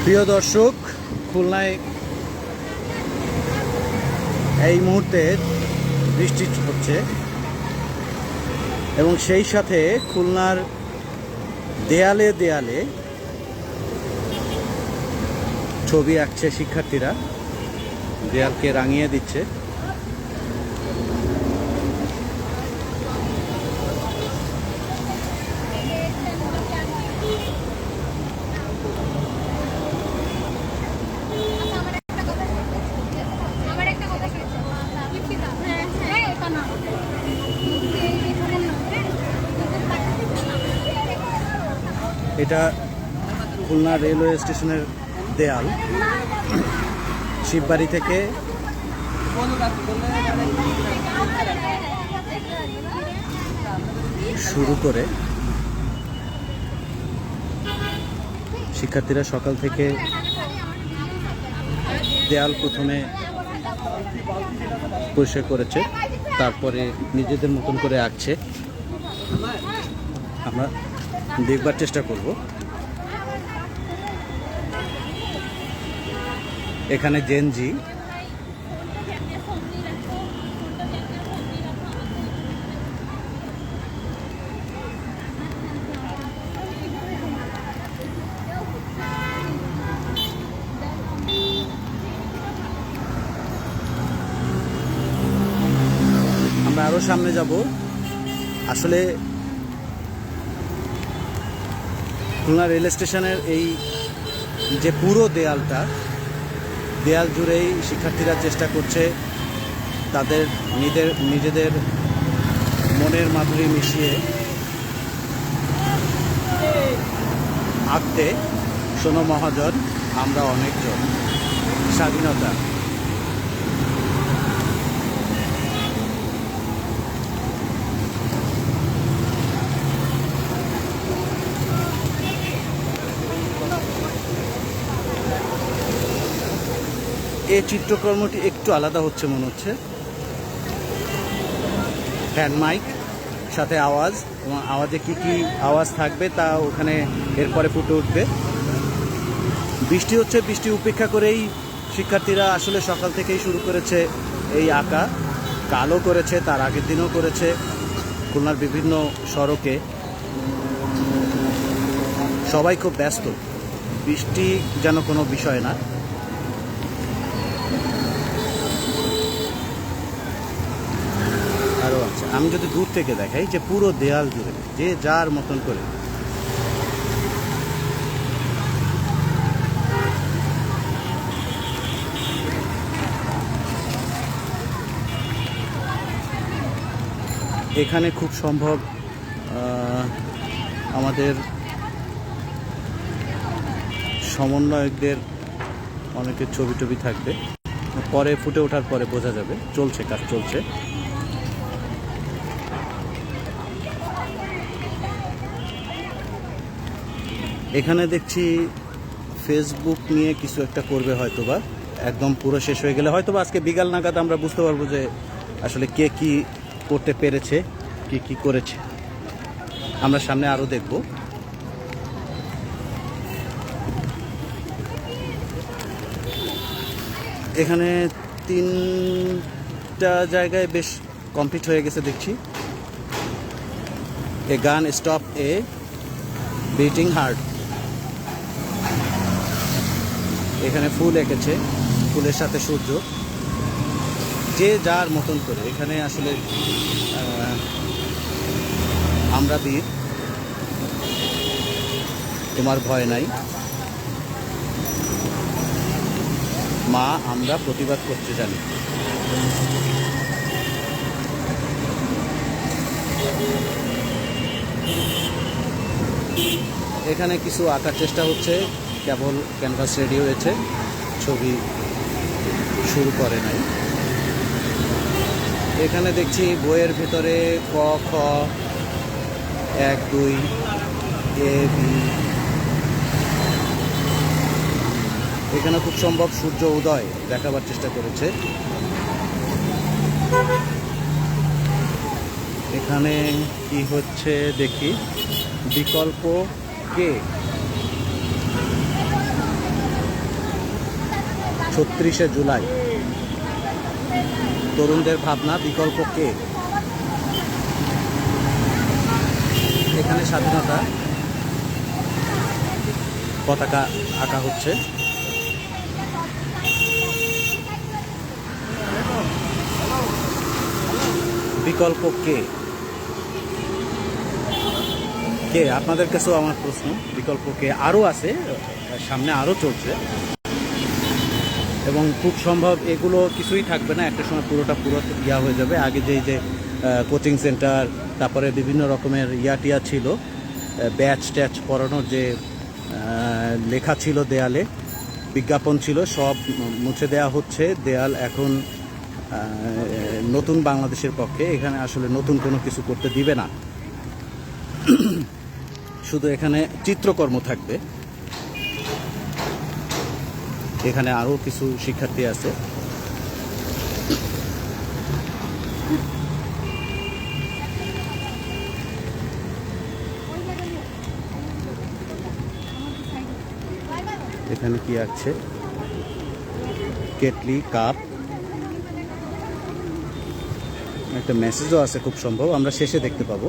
প্রিয় দর্শক, খুলনায় এই মুহূর্তে বৃষ্টি হচ্ছে এবং সেই সাথে খুলনার দেয়ালে দেয়ালে ছবি আঁকছে শিক্ষার্থীরা, দেয়ালকে রাঙিয়ে দিচ্ছে। এটা খুলনা রেলওয়ে স্টেশনের দেয়াল। শিববাড়ি থেকে শুরু করে শিক্ষার্থীরা সকাল থেকে দেয়াল প্রথমে পরিষ্কার করেছে, তারপরে নিজেদের মতন করে আঁকছে। আমরা দেখবার চেষ্টা করব। এখানে জেনজি আমরা আরো সামনে যাব। আসলে খুলনা রেল স্টেশনের এই যে পুরো দেয়াল জুড়েই শিক্ষার্থীরা চেষ্টা করছে তাদের নিজেদের মনের মাধুরী মিশিয়ে আঁকতে। শোনো মহাজন, আমরা অনেকজন, স্বাধীনতা। এই চিত্রকর্মটি একটু আলাদা হচ্ছে মনে হচ্ছে। হ্যান্ড মাইক সাথে আওয়াজ, এবং আওয়াজে কি কি আওয়াজ থাকবে তা ওখানে এরপরে ফুটে উঠবে। বৃষ্টি হচ্ছে, বৃষ্টি উপেক্ষা করেই শিক্ষার্থীরা আসলে সকাল থেকেই শুরু করেছে এই আঁকা। কালও করেছে, তার আগের দিনও করেছে। খুলনার বিভিন্ন সড়কে সবাই খুব ব্যস্ত, বৃষ্টি যেন কোনো বিষয় না। আরও আচ্ছা, আমি যদি দূর থেকে দেখাই যে পুরো দেয়াল জুড়ে যে যার মতন করে এখানে খুব সম্ভব আমাদের সমন্বয়কদের অনেকের ছবি টবি থাকবে, পরে ফুটে ওঠার পরে বোঝা যাবে। চলছে, কাজ চলছে। এখানে দেখছি ফেসবুক নিয়ে কিছু একটা করবে হয়তোবা, একদম পুরো শেষ হয়ে গেলে হয়তোবা আজকে বিকাল নাগাদ আমরা বুঝতে পারবো যে আসলে কে কি করতে পেরেছে, কি কি করেছে। আমরা সামনে আরো দেখব। এখানে 3টা জায়গায় বেশ কমপ্লিট হয়ে গেছে দেখছি। এ গান স্টপ এ বিটিং হার্ট। এখানে ফুল এঁকেছে, ফুলের সাথে সূর্য, যে যার মতন করে। এখানে আসলে আমরা বীর, তোমার ভয় নাই, মা আমরা প্রতিবাদ করতে জানি। এখানে কিছু আঁকার চেষ্টা হচ্ছে, কেবল ক্যানভাস রেডি হয়েছে, ছবি শুরু করে নাই। এখানে দেখছি বইয়ের ভিতরে ক খ 1 2 এ বি। এখানে খুব সম্ভব সূর্য উদয় দেখাবার চেষ্টা করেছে। এখানে কি হচ্ছে দেখি, বিকল্প কে। 36শে জুলাই। তরুণদের ভাবনা, বিকল্প কে? এখানে স্বাধীনতা পতাকা আঁকা হচ্ছে। বিকল্প কে? কে আপনাদের কাছেও আমার প্রশ্ন, বিকল্প কে? আরও আছে, সামনে আরও চলছে এবং খুব সম্ভব এগুলো কিছুই থাকবে না, একটা সময় পুরো ইয়া হয়ে যাবে। আগে যে কোচিং সেন্টার, তারপরে বিভিন্ন রকমের টিয়া ছিল, ব্যাচ ট্যাচ পড়ানোর যে লেখা ছিল দেয়ালে, বিজ্ঞাপন ছিল, সব মুছে দেওয়া হচ্ছে। দেয়াল এখন নতুন বাংলাদেশের পক্ষে, এখানে আসলে নতুন কোনো কিছু করতে দিবে না, শুধু এখানে চিত্রকর্ম থাকবে। এখানে আরও কিছু শিক্ষার্থী আছে। এখানে কি আছে? কেটলি, কাপ, একটা মেসেজও আছে খুব সম্ভব, আমরা শেষে দেখতে পাবো,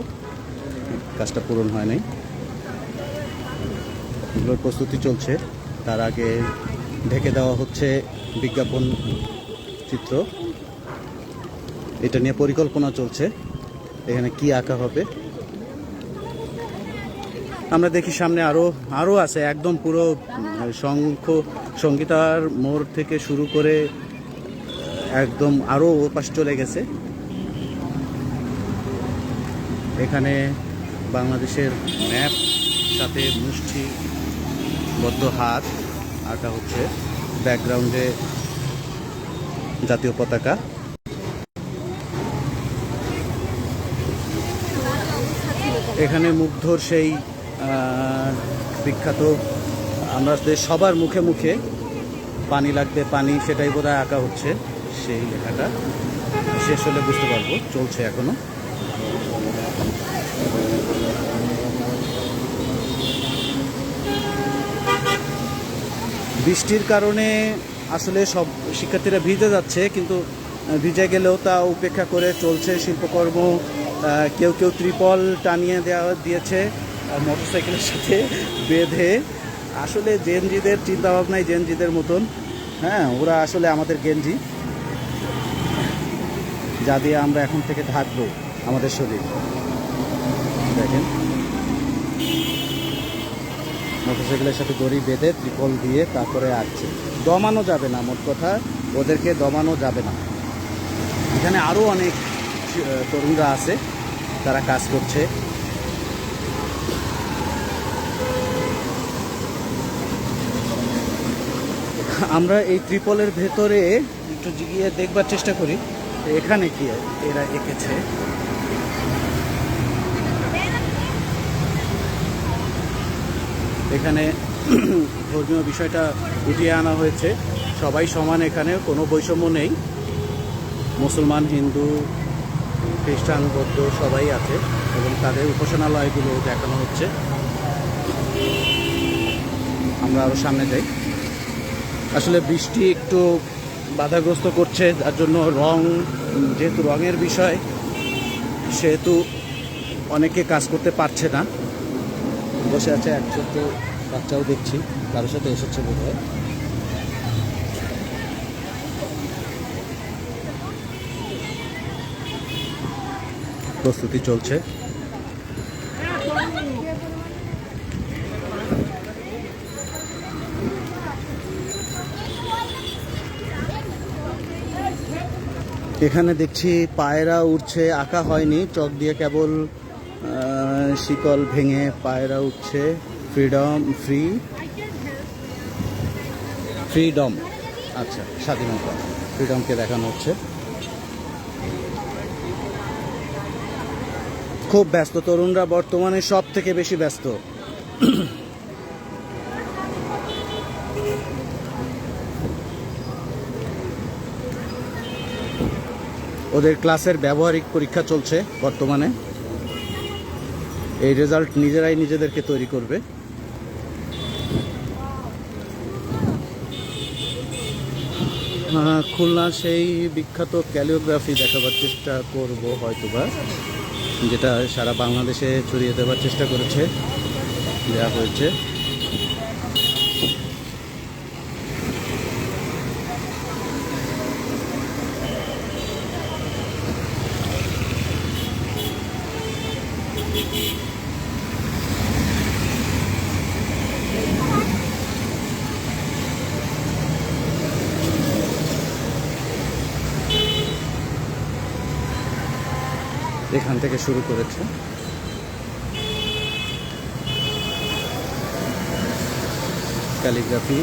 কাজটা পূরণ হয় নাই। এগুলোর প্রস্তুতি চলছে, তার আগে ঢেকে দেওয়া হচ্ছে বিজ্ঞাপন চিত্র। এটা নিয়ে পরিকল্পনা চলছে, এখানে কি আঁকা হবে। আমরা দেখি সামনে আরও আছে, একদম পুরো সঙ্গীতার মোড় থেকে শুরু করে একদম আরও ওপাশে চলে গেছে। এখানে বাংলাদেশের ম্যাপ সাথে মুষ্টিবদ্ধ হাত আঁকা হচ্ছে, ব্যাকগ্রাউন্ডে জাতীয় পতাকা। এখানে মুগ্ধর সেই বিখ্যাত, আমাদের সবার মুখে মুখে পানি লাগবে পানি, সেটাই বোধহয় আঁকা হচ্ছে। সেই লেখাটা শেষ হলে বুঝতে পারবো, চলছে এখনো। বৃষ্টির কারণে আসলে সব শিক্ষার্থীরা ভিজে যাচ্ছে, কিন্তু ভিজে গেলেও তা উপেক্ষা করে চলছে শিল্পকর্ম। কেউ ত্রিপল টানিয়ে দিয়েছে মোটরসাইকেলের সাথে বেঁধে। আসলে জেনজিদের চিন্তাভাবনাই জেনজিদের মতন, হ্যাঁ, ওরা আসলে আমাদের গেঞ্জি, যা দিয়ে আমরা এখন থেকে ঢাকবো আমাদের শরীর। দেখেন, মোটরসাইকেলের সাথে দড়ি বেঁধে ত্রিপল দিয়ে তারপরে আসছে। দমানো যাবে না, মোট কথা ওদেরকে দমানো যাবে না। এখানে আরও অনেক তরুণরা আছে, তারা কাজ করছে। আমরা এই ত্রিপলের ভেতরে একটু গিয়ে দেখবার চেষ্টা করি এখানে কি এরা এঁকেছে। এখানে ধর্মীয় বিষয়টা উঠিয়ে আনা হয়েছে, সবাই সমান, এখানে কোনো বৈষম্য নেই। মুসলমান, হিন্দু, খ্রিস্টান, বৌদ্ধ সবাই আছে এবং তাদের উপাসনালয়গুলো দেখানো হচ্ছে। আমরা আরও সামনে যাই। আসলে বৃষ্টি একটু বাধাগ্রস্ত করছে, যার জন্য যেহেতু রঙের বিষয়, সেহেতু অনেকে কাজ করতে পারছে না, বসে আছে। এক ছোট্ট বাচ্চাও দেখছি, কারোর সাথে এসেছে বোধ হয়। প্রস্তুতি চলছে। এখানে দেখছি পায়রা উঠছে, আঁকা হয়নি, চক দিয়ে কেবল শিকল ভেঙে পায়রা উঠছে। ফ্রিডম, আচ্ছা, স্বাধীনতা, ফ্রিডমকে দেখানো হচ্ছে। খুব ব্যস্ত তরুণরা, বর্তমানে সব থেকে বেশি ব্যস্ত। ওদের ক্লাসের ব্যবহারিক পরীক্ষা চলছে বর্তমানে। এই রেজাল্ট নিজেরাই নিজেদেরকে তৈরি করবে। খুলনার সেই বিখ্যাত ক্যালিওগ্রাফি দেখাবার চেষ্টা করব হয়তোবা, যেটা সারা বাংলাদেশে ছড়িয়ে দেওয়ার চেষ্টা করেছে, দেওয়া হয়েছে। এখান থেকে শুরু করেছে। ক্যালিগ্রাফি